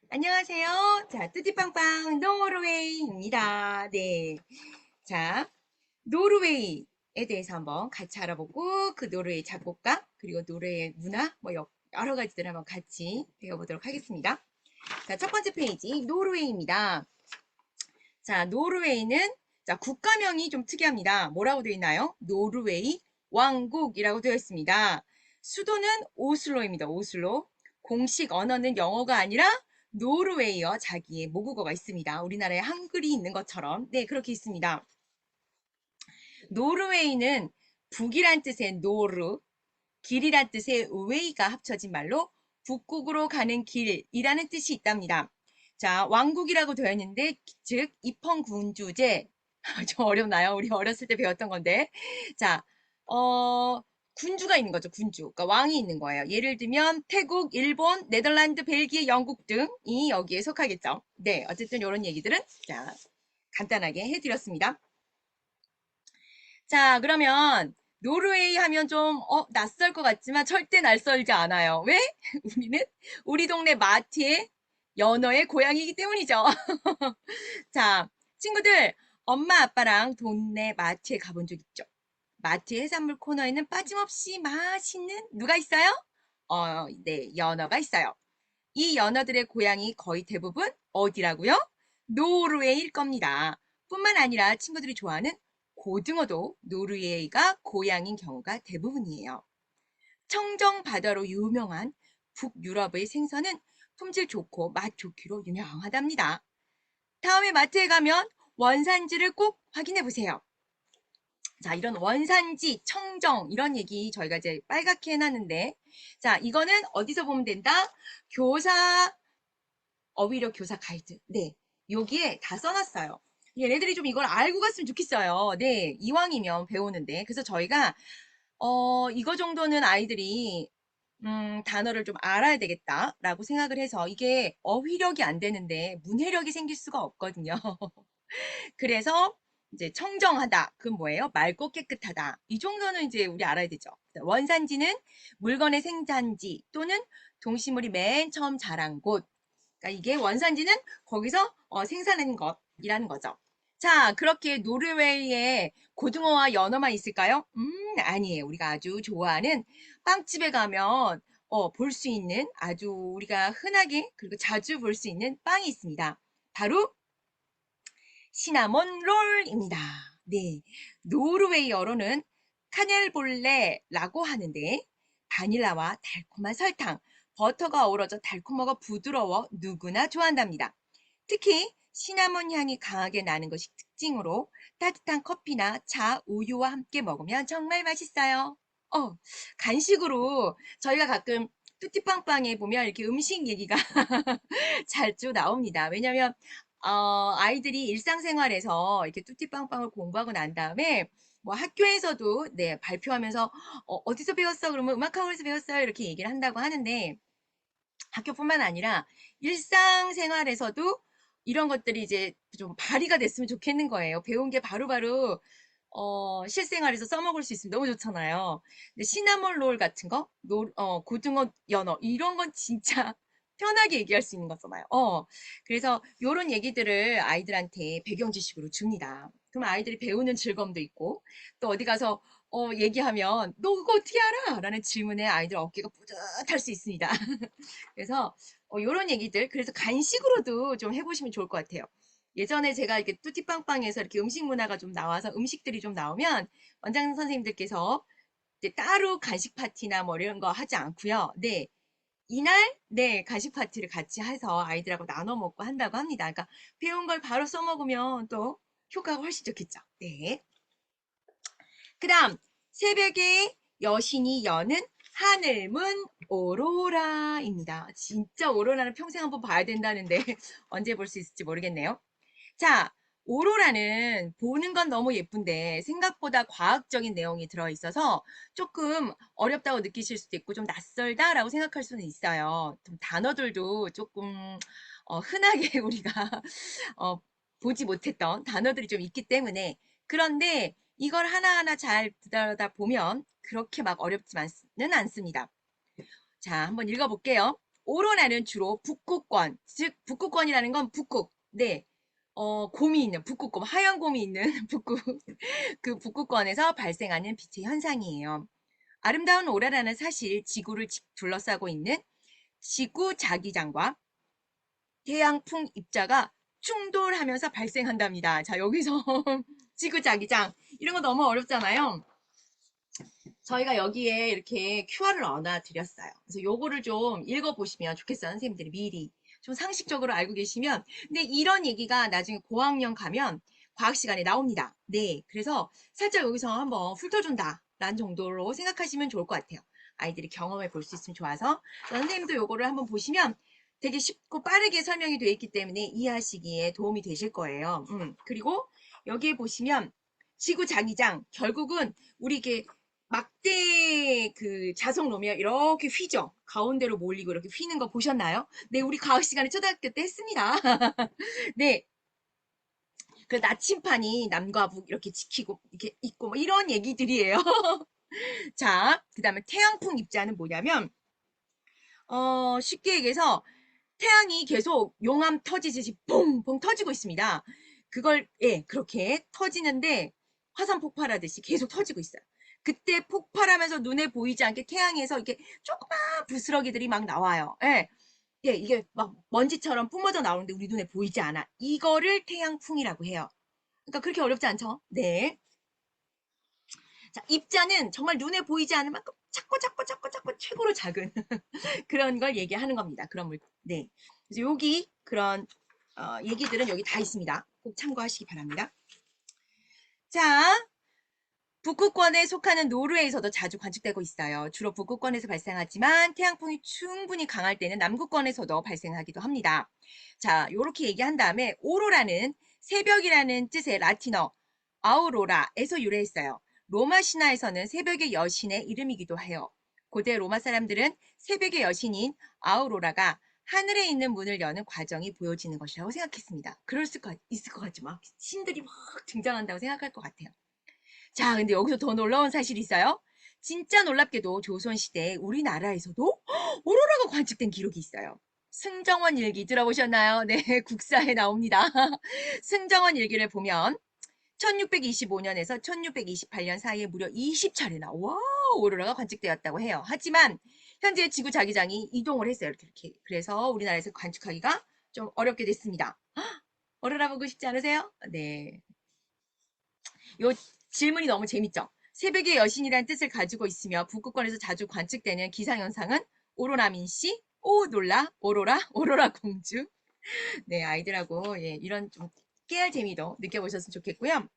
안녕하세요. 자, 뚜띠빵빵 노르웨이입니다. 네. 자, 노르웨이에 대해서 한번 같이 알아보고 그 노르웨이 작곡가 그리고 노르웨이 문화 뭐 여러 가지들 한번 같이 배워보도록 하겠습니다. 자, 첫 번째 페이지 노르웨이입니다. 자, 노르웨이는 자, 국가명이 좀 특이합니다. 뭐라고 되어 있나요? 노르웨이 왕국이라고 되어 있습니다. 수도는 오슬로입니다. 오슬로. 공식 언어는 영어가 아니라 노르웨이어 자기의 모국어가 있습니다. 우리나라에 한글이 있는 것처럼. 네, 그렇게 있습니다. 노르웨이는 북이란 뜻의 노르, 길이란 뜻의 웨이가 합쳐진 말로 북극으로 가는 길이라는 뜻이 있답니다. 자, 왕국이라고 되어 있는데, 즉, 입헌군주제. 좀 어렵나요? 우리 어렸을 때 배웠던 건데. 자, 군주가 있는 거죠, 군주. 그러니까 왕이 있는 거예요. 예를 들면, 태국, 일본, 네덜란드, 벨기에, 영국 등이 여기에 속하겠죠. 네, 어쨌든 이런 얘기들은, 자, 간단하게 해드렸습니다. 자, 그러면, 노르웨이 하면 좀, 낯설 것 같지만 절대 낯설지 않아요. 왜? 우리는 우리 동네 마트의 연어의 고향이기 때문이죠. 자, 친구들, 엄마, 아빠랑 동네 마트에 가본 적 있죠? 마트 해산물 코너에는 빠짐없이 맛있는 누가 있어요? 네, 연어가 있어요. 이 연어들의 고향이 거의 대부분 어디라고요? 노르웨이일 겁니다. 뿐만 아니라 친구들이 좋아하는 고등어도 노르웨이가 고향인 경우가 대부분이에요. 청정 바다로 유명한 북유럽의 생선은 품질 좋고 맛 좋기로 유명하답니다. 다음에 마트에 가면 원산지를 꼭 확인해 보세요. 자, 이런 원산지, 청정 이런 얘기 저희가 이제 빨갛게 해놨는데 자, 이거는 어디서 보면 된다? 교사 어휘력 교사 가이드. 네, 여기에 다 써놨어요. 얘네들이 좀 이걸 알고 갔으면 좋겠어요. 네, 이왕이면 배우는데. 그래서 저희가 이거 정도는 아이들이 단어를 좀 알아야 되겠다라고 생각을 해서 이게 어휘력이 안 되는데 문해력이 생길 수가 없거든요. 그래서 이제 청정하다. 그건 뭐예요? 맑고 깨끗하다. 이 정도는 이제 우리 알아야 되죠. 원산지는 물건의 생산지 또는 동식물이 맨 처음 자란 곳. 그러니까 이게 원산지는 거기서 생산한 것이라는 거죠. 자, 그렇게 노르웨이에 고등어와 연어만 있을까요? 아니에요. 우리가 아주 좋아하는 빵집에 가면 볼 수 있는 아주 우리가 흔하게 그리고 자주 볼 수 있는 빵이 있습니다. 바로 시나몬 롤입니다. 네, 노르웨이어로는 카넬볼레라고 하는데 바닐라와 달콤한 설탕, 버터가 어우러져 달콤하고 부드러워 누구나 좋아한답니다. 특히 시나몬 향이 강하게 나는 것이 특징으로 따뜻한 커피나 차, 우유와 함께 먹으면 정말 맛있어요. 어, 간식으로 저희가 가끔 뚜티빵빵에 보면 이렇게 음식 얘기가 자주 나옵니다. 왜냐면 아이들이 일상생활에서 이렇게 뚜티빵빵을 공부하고 난 다음에 뭐 학교에서도 네, 발표하면서 어디서 배웠어? 그러면 음악학원에서 배웠어요. 이렇게 얘기를 한다고 하는데 학교뿐만 아니라 일상생활에서도 이런 것들이 이제 좀 발휘가 됐으면 좋겠는 거예요. 배운 게 바로바로 실생활에서 써먹을 수 있으면 너무 좋잖아요. 근데 시나몬 롤 같은 거, 고등어, 연어 이런 건 진짜 편하게 얘기할 수 있는 거잖아요. 그래서 이런 얘기들을 아이들한테 배경 지식으로 줍니다. 그럼 아이들이 배우는 즐거움도 있고 또 어디 가서 얘기하면 너 그거 어떻게 알아? 라는 질문에 아이들 어깨가 뿌듯할 수 있습니다. 그래서 이런 얘기들 그래서 간식으로도 좀 해보시면 좋을 것 같아요. 예전에 제가 이렇게 뚜티빵빵에서 이렇게 음식 문화가 좀 나와서 음식들이 좀 나오면 원장 선생님들께서 이제 따로 간식 파티나 뭐 이런 거 하지 않고요. 네. 이날 네 간식 파티를 같이 해서 아이들하고 나눠 먹고 한다고 합니다. 그러니까 배운 걸 바로 써먹으면 또 효과가 훨씬 좋겠죠. 네. 그다음 새벽에 여신이 여는 하늘문 오로라입니다. 진짜 오로라는 평생 한번 봐야 된다는데 언제 볼 수 있을지 모르겠네요. 자, 오로라는 보는 건 너무 예쁜데 생각보다 과학적인 내용이 들어있어서 조금 어렵다고 느끼실 수도 있고 좀 낯설다라고 생각할 수는 있어요. 좀 단어들도 조금 흔하게 우리가 어, 보지 못했던 단어들이 좀 있기 때문에 그런데 이걸 하나하나 잘 들여다 보면 그렇게 막 어렵지만은 않습니다. 자, 한번 읽어볼게요. 오로라는 주로 북극권, 즉 북극권이라는 건 북극, 네, 곰이 있는 북극곰, 하얀 곰이 있는 북극, 그 북극권에서 발생하는 빛의 현상이에요. 아름다운 오로라는 사실 지구를 둘러싸고 있는 지구 자기장과 태양풍 입자가 충돌하면서 발생한답니다. 자, 여기서 지구 자기장 이런 거 너무 어렵잖아요. 저희가 여기에 이렇게 QR을 넣어 드렸어요. 그래서 요거를 좀 읽어보시면 좋겠어요. 선생님들이 미리 좀 상식적으로 알고 계시면. 근데 이런 얘기가 나중에 고학년 가면 과학 시간에 나옵니다. 네, 그래서 살짝 여기서 한번 훑어준다 라는 정도로 생각하시면 좋을 것 같아요. 아이들이 경험해 볼 수 있으면 좋아서. 선생님도 요거를 한번 보시면 되게 쉽고 빠르게 설명이 되어 있기 때문에 이해하시기에 도움이 되실 거예요. 그리고 여기에 보시면 지구 자기장, 결국은 우리 이게 막대 그 자석 놓으면 이렇게 휘죠. 가운데로 몰리고 이렇게 휘는 거 보셨나요? 네, 우리 과학 시간에 초등학교 때 했습니다. 네. 그 나침판이 남과 북 이렇게 지키고 이렇게 있고 뭐 이런 얘기들이에요. 자, 그다음에 태양풍 입자는 뭐냐면 쉽게 얘기해서 태양이 계속 용암 터지듯이 뽕뽕 터지고 있습니다. 그걸 예, 그렇게 터지는데 화산 폭발하듯이 계속 터지고 있어요. 그때 폭발하면서 눈에 보이지 않게 태양에서 이렇게 조그만 부스러기들이 막 나와요. 예. 예, 이게 막 먼지처럼 뿜어져 나오는데 우리 눈에 보이지 않아. 이거를 태양풍이라고 해요. 그러니까 그렇게 어렵지 않죠? 네. 자, 입자는 정말 눈에 보이지 않을 만큼 작고 최고로 작은 그런 걸 얘기하는 겁니다. 그런 물. 네. 그래서 여기 그런 얘기들은 여기 다 있습니다. 꼭 참고하시기 바랍니다. 자, 북극권에 속하는 노르웨이에서도 자주 관측되고 있어요. 주로 북극권에서 발생하지만 태양풍이 충분히 강할 때는 남극권에서도 발생하기도 합니다. 자, 이렇게 얘기한 다음에 오로라는 새벽이라는 뜻의 라틴어 아우로라에서 유래했어요. 로마 신화에서는 새벽의 여신의 이름이기도 해요. 고대 로마 사람들은 새벽의 여신인 아우로라가 하늘에 있는 문을 여는 과정이 보여지는 것이라고 생각했습니다. 그럴 수 있을 것 같죠? 막 신들이 막 등장한다고 생각할 것 같아요. 자, 근데 여기서 더 놀라운 사실이 있어요. 진짜 놀랍게도 조선시대에 우리나라에서도 오로라가 관측된 기록이 있어요. 승정원 일기 들어보셨나요? 네, 국사에 나옵니다. 승정원 일기를 보면 1625년에서 1628년 사이에 무려 20차례나 오로라가 관측되었다고 해요. 하지만 현재 지구 자기장이 이동을 했어요. 이렇게. 그래서 우리나라에서 관측하기가 좀 어렵게 됐습니다. 오로라 보고 싶지 않으세요? 네. 요 질문이 너무 재밌죠? 새벽의 여신이란 뜻을 가지고 있으며 북극권에서 자주 관측되는 기상현상은 오로라민씨, 오 놀라, 오로라 공주. 네, 아이들하고 예, 이런 좀 깨알 재미도 느껴보셨으면 좋겠고요.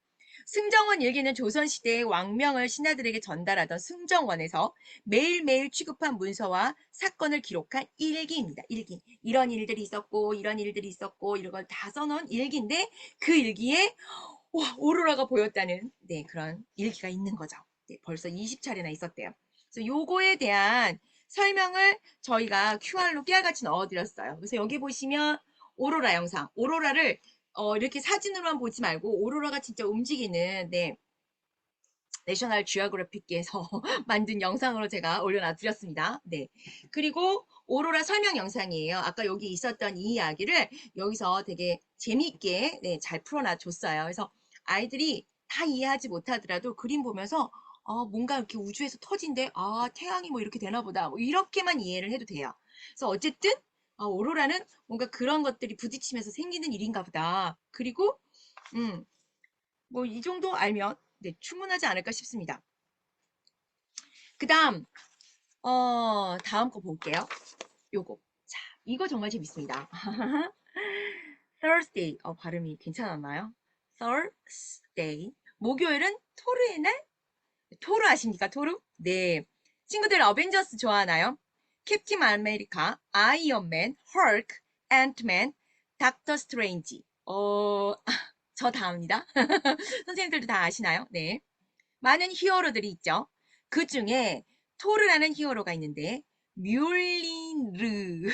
승정원 일기는 조선시대의 왕명을 신하들에게 전달하던 승정원에서 매일매일 취급한 문서와 사건을 기록한 일기입니다. 일기. 이런 일들이 있었고 이런 일들이 있었고 이런 걸 다 써놓은 일기인데 그 일기에 와, 오로라가 보였다는 네, 그런 일기가 있는 거죠. 네, 벌써 20차례나 있었대요. 그래서 요거에 대한 설명을 저희가 QR로 깨알같이 넣어드렸어요. 그래서 여기 보시면 오로라 영상, 오로라를 이렇게 사진으로만 보지 말고 오로라가 진짜 움직이는 네, 내셔널 지오그래픽에서 만든 영상으로 제가 올려놔드렸습니다. 네. 그리고 오로라 설명 영상이에요. 아까 여기 있었던 이 이야기를 여기서 되게 재미있게 네, 잘 풀어놔줬어요. 그래서 아이들이 다 이해하지 못하더라도 그림 보면서 뭔가 이렇게 우주에서 터진대. 태양이 뭐 이렇게 되나 보다. 뭐 이렇게만 이해를 해도 돼요. 그래서 어쨌든 오로라는 뭔가 그런 것들이 부딪히면서 생기는 일인가 보다. 그리고 뭐 이 정도 알면 네, 충분하지 않을까 싶습니다. 그 다음 다음 거 볼게요. 요거. 자, 이거 정말 재밌습니다. Thursday. 발음이 괜찮았나요? Thursday. 목요일은 토르의 날? 토르 아십니까? 토르? 네. 친구들 어벤져스 좋아하나요? 캡틴 아메리카, 아이언맨, 헐크, 앤트맨, 닥터 스트레인지. 저 다음입니다. 선생님들도 다 아시나요? 네. 많은 히어로들이 있죠. 그 중에 토르라는 히어로가 있는데 뮬린르라는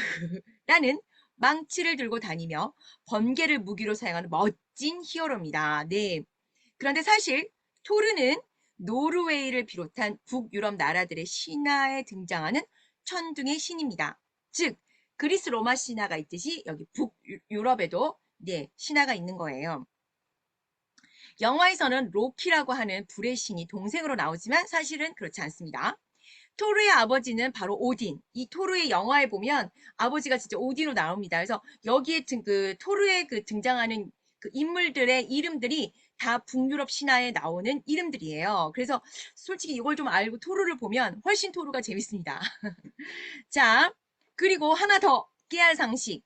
망치를 들고 다니며 번개를 무기로 사용하는 멋진 히어로입니다. 네. 그런데 사실 토르는 노르웨이를 비롯한 북유럽 나라들의 신화에 등장하는 천둥의 신입니다. 즉 그리스 로마 신화가 있듯이 여기 북유럽에도 네, 신화가 있는 거예요. 영화에서는 로키라고 하는 불의 신이 동생으로 나오지만 사실은 그렇지 않습니다. 토르의 아버지는 바로 오딘. 이 토르의 영화에 보면 아버지가 진짜 오딘으로 나옵니다. 그래서 여기에 그 토르에 그 등장하는 그 인물들의 이름들이 다 북유럽 신화에 나오는 이름들이에요. 그래서 솔직히 이걸 좀 알고 토르를 보면 훨씬 토르가 재밌습니다. 자, 그리고 하나 더 깨알 상식.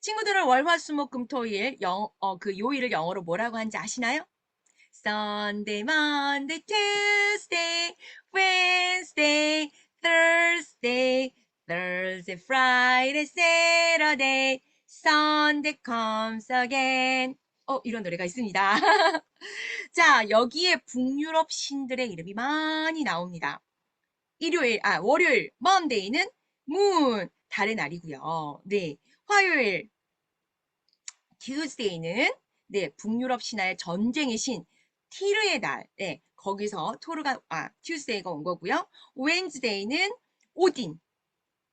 친구들은 월화수목금토일 그 요일을 영어로 뭐라고 하는지 아시나요? Sunday, Monday, Tuesday, Wednesday, Thursday, Thursday, Friday, Saturday, Sunday comes again. 이런 노래가 있습니다. 자, 여기에 북유럽 신들의 이름이 많이 나옵니다. 월요일, Monday는 moon, 달의 날이고요. 네, 화요일, Tuesday는 네, 북유럽 신화의 전쟁의 신 티르의 날. 네, 거기서 Tuesday가 온 거고요. Wednesday는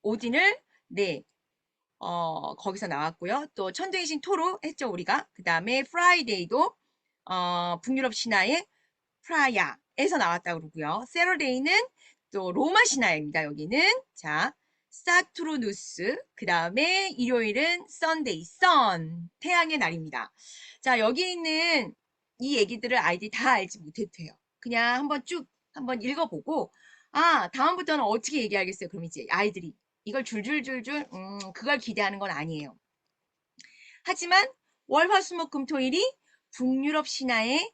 오딘을 네, 거기서 나왔고요. 또 천둥의 신 토르 했죠, 우리가. 그다음에 Friday도 북유럽 신화의 프라야에서 나왔다고 그러고요. Saturday는 또 로마 신화입니다. 여기는 자, 사투르누스, 그 다음에 일요일은 Sunday, Sun, 태양의 날입니다. 자, 여기 있는 이 얘기들을 아이들이 다 알지 못해도 돼요. 그냥 한번 읽어보고, 다음부터는 어떻게 얘기하겠어요? 그럼 이제 아이들이 이걸 줄줄줄줄, 그걸 기대하는 건 아니에요. 하지만 월화수목금토일이 북유럽 신화의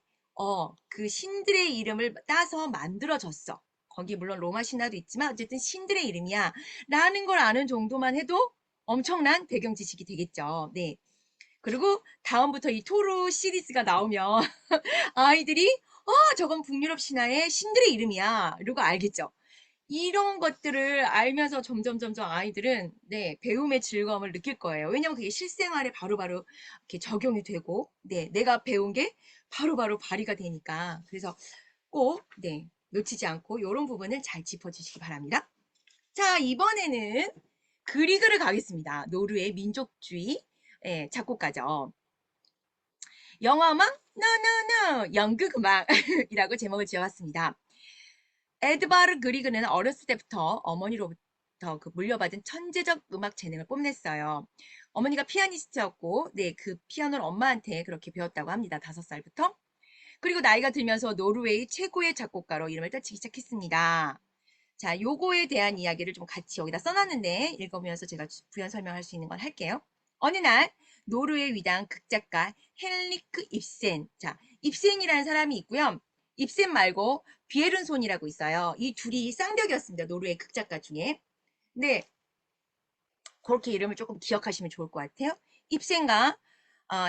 그 신들의 이름을 따서 만들어졌어. 거기 물론 로마 신화도 있지만 어쨌든 신들의 이름이야 라는 걸 아는 정도만 해도 엄청난 배경 지식이 되겠죠. 네. 그리고 다음부터 이 토르 시리즈가 나오면 아이들이 저건 북유럽 신화의 신들의 이름이야 이러고 알겠죠. 이런 것들을 알면서 점점 아이들은 네, 배움의 즐거움을 느낄 거예요. 왜냐면 그게 실생활에 바로바로 이렇게 적용이 되고, 네, 내가 배운 게 바로바로 발휘가 되니까. 그래서 꼭, 네, 놓치지 않고 이런 부분을 잘 짚어주시기 바랍니다. 자, 이번에는 그리그를 가겠습니다. 노르웨이 민족주의 작곡가죠. 영화음악? 노노노! 연극음악이라고 제목을 지어봤습니다. 에드바르 그리그는 어렸을 때부터 어머니로부터 그 물려받은 천재적 음악 재능을 뽐냈어요. 어머니가 피아니스트였고, 네, 그 피아노를 엄마한테 그렇게 배웠다고 합니다. 5살부터. 그리고 나이가 들면서 노르웨이 최고의 작곡가로 이름을 떨치기 시작했습니다. 자, 요거에 대한 이야기를 좀 같이 여기다 써놨는데 읽으면서 제가 부연 설명할 수 있는 건 할게요. 어느 날 노르웨이 위대한 극작가 헨리크 입센. 자, 입센이라는 사람이 있고요. 입센 말고 비에른손이라고 있어요. 이 둘이 쌍벽이었습니다. 노르웨이 극작가 중에. 네, 그렇게 이름을 조금 기억하시면 좋을 것 같아요. 입센과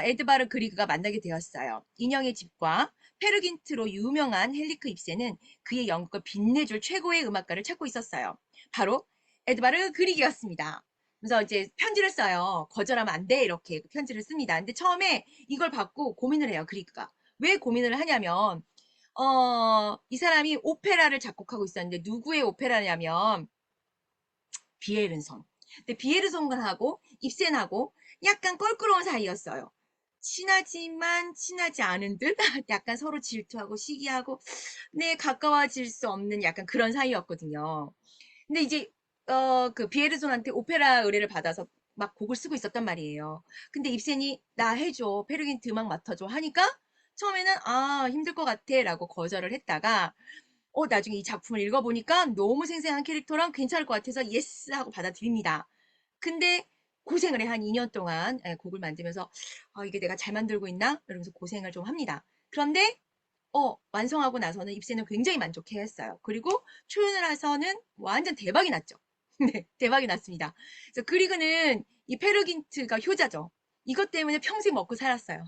에드바르 그리그가 만나게 되었어요. 인형의 집과 페르긴트로 유명한 헨리크 입센은 그의 연극을 빛내줄 최고의 음악가를 찾고 있었어요. 바로 에드바르 그리그였습니다. 그래서 이제 편지를 써요. 거절하면 안 돼. 이렇게 편지를 씁니다. 근데 처음에 이걸 받고 고민을 해요. 그리그가. 왜 고민을 하냐면 이 사람이 오페라를 작곡하고 있었는데 누구의 오페라냐면 비에른손. 근데 비에른손하고 입센하고 약간 껄끄러운 사이였어요. 친하지만 친하지 않은 듯 약간 서로 질투하고 시기하고 네 가까워질 수 없는 약간 그런 사이였거든요. 근데 이제 그 비에르손한테 오페라 의뢰를 받아서 막 곡을 쓰고 있었단 말이에요. 근데 입센이 나 해줘 페르긴트 음악 맡아줘 하니까 처음에는 힘들 것 같아 라고 거절을 했다가 나중에 이 작품을 읽어보니까 너무 생생한 캐릭터랑 괜찮을 것 같아서 예스 하고 받아들입니다. 근데 고생을 해, 한 2년 동안 곡을 만들면서 이게 내가 잘 만들고 있나? 이러면서 고생을 좀 합니다. 그런데 완성하고 나서는 입세는 굉장히 만족해 했어요. 그리고 초연을 해서는 완전 대박이 났죠. 네, 대박이 났습니다. 그래서 그리그는 이 페르긴트가 효자죠. 이것 때문에 평생 먹고 살았어요.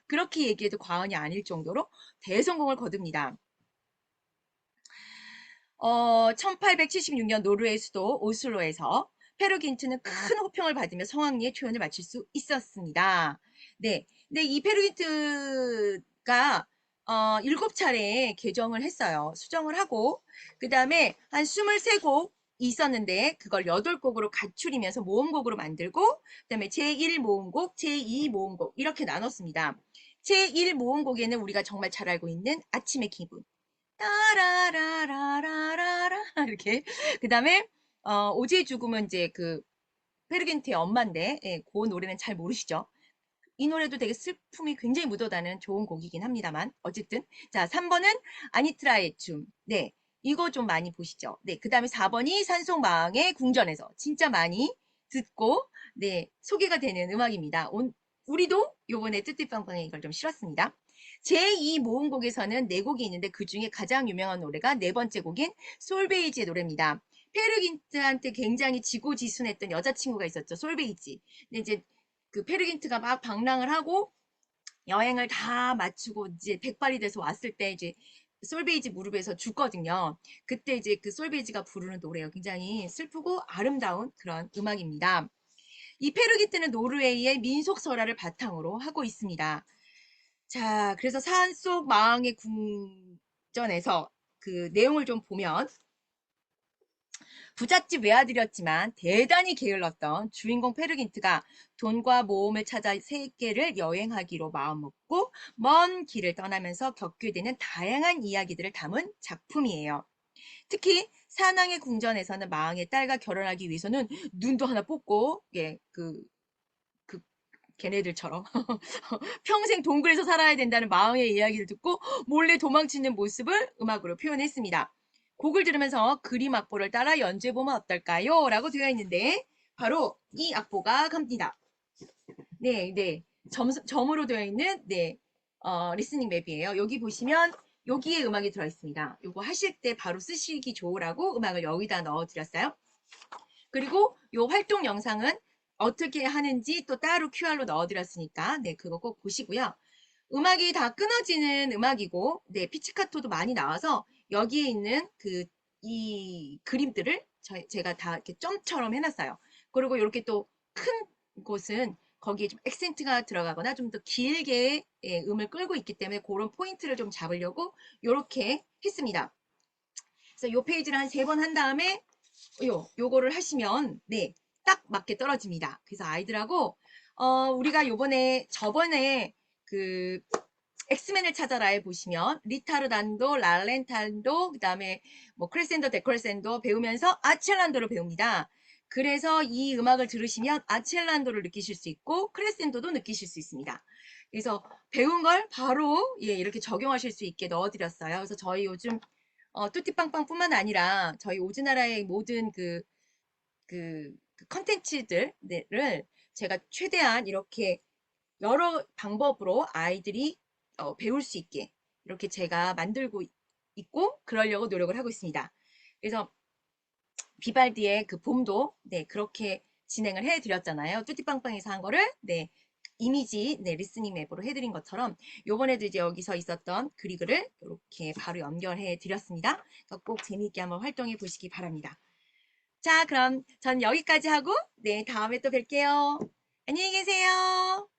그렇게 얘기해도 과언이 아닐 정도로 대성공을 거둡니다. 1876년 노르웨이 수도 오슬로에서 페르긴트는 큰 호평을 받으며 성황리에 초연을 마칠 수 있었습니다. 네. 근데 이 페르긴트가 7차례 개정을 했어요. 수정을 하고 그 다음에 한 23곡 있었는데 그걸 8곡으로 갖추리면서 모음곡으로 만들고 그다음에 제1 모음곡, 제2 모음곡 이렇게 나눴습니다. 제1 모음곡에는 우리가 정말 잘 알고 있는 아침의 기분 따라라라라라라 이렇게 그다음에 오지의 죽음은 이제 그 페르겐트의 엄마인데 예, 그 노래는 잘 모르시죠? 이 노래도 되게 슬픔이 굉장히 묻어나는 좋은 곡이긴 합니다만 어쨌든 자 3번은 아니트라의 춤 네 이거 좀 많이 보시죠 네 그다음에 4번이 산속마왕의 궁전에서 진짜 많이 듣고 네 소개가 되는 음악입니다 우리도 요번에 뚜띠빵빵에 이걸 좀 실었습니다 제2 모음곡에서는 4곡이 있는데 그 중에 가장 유명한 노래가 네 번째 곡인 솔베이지의 노래입니다 페르긴트한테 굉장히 지고지순했던 여자친구가 있었죠 솔베이지 근데 이제 그 페르긴트가 막 방랑을 하고 여행을 다 마치고 이제 백발이 돼서 왔을 때 이제 솔베이지 무릎에서 죽거든요. 그때 이제 그 솔베이지가 부르는 노래예요. 굉장히 슬프고 아름다운 그런 음악입니다. 이 페르긴트는 노르웨이의 민속 설화를 바탕으로 하고 있습니다. 자, 그래서 산속 마왕의 궁전에서 그 내용을 좀 보면 부잣집 외아들이었지만 대단히 게을렀던 주인공 페르긴트가 돈과 모험을 찾아 세계를 여행하기로 마음먹고 먼 길을 떠나면서 겪게 되는 다양한 이야기들을 담은 작품이에요. 특히 사낭의 궁전에서는 마왕의 딸과 결혼하기 위해서는 눈도 하나 뽑고 예, 그 걔네들처럼 평생 동굴에서 살아야 된다는 마왕의 이야기를 듣고 몰래 도망치는 모습을 음악으로 표현했습니다. 곡을 들으면서 그림 악보를 따라 연주해보면 어떨까요? 라고 되어 있는데 바로 이 악보가 갑니다. 네, 네. 점으로 되어 있는 네, 리스닝 맵이에요. 여기 보시면 여기에 음악이 들어있습니다. 이거 하실 때 바로 쓰시기 좋으라고 음악을 여기다 넣어드렸어요. 그리고 이 활동 영상은 어떻게 하는지 또 따로 QR로 넣어드렸으니까 네 그거 꼭 보시고요. 음악이 다 끊어지는 음악이고 네 피치카토도 많이 나와서 여기에 있는 이 그림들을 제가 다 이렇게 점처럼 해놨어요. 그리고 이렇게 또 큰 곳은 거기에 좀 액센트가 들어가거나 좀 더 길게 예, 음을 끌고 있기 때문에 그런 포인트를 좀 잡으려고 이렇게 했습니다. 그래서 이 페이지를 한 3번 한 다음에 요거를 하시면 네, 딱 맞게 떨어집니다. 그래서 아이들하고 우리가 저번에 그 엑스맨을 찾아라에 보시면 리타르단도, 랄렌탄도, 그다음에 뭐 크레센도, 데크레센도 배우면서 아첼란도를 배웁니다. 그래서 이 음악을 들으시면 아첼란도를 느끼실 수 있고 크레센도도 느끼실 수 있습니다. 그래서 배운 걸 바로 예, 이렇게 적용하실 수 있게 넣어드렸어요. 그래서 저희 요즘 뚜띠빵빵뿐만 아니라 저희 오즈나라의 모든 그 컨텐츠들을 제가 최대한 이렇게 여러 방법으로 아이들이 배울 수 있게 이렇게 제가 만들고 있고 그러려고 노력을 하고 있습니다. 그래서 비발디의 그 봄도 네 그렇게 진행을 해드렸잖아요. 뚜띠빵빵에서 한 거를 네 이미지 네 리스닝 맵으로 해드린 것처럼 요번에도 이제 여기서 있었던 그리그를 이렇게 바로 연결해 드렸습니다. 그러니까 꼭 재미있게 한번 활동해 보시기 바랍니다. 자 그럼 전 여기까지 하고 네 다음에 또 뵐게요. 안녕히 계세요.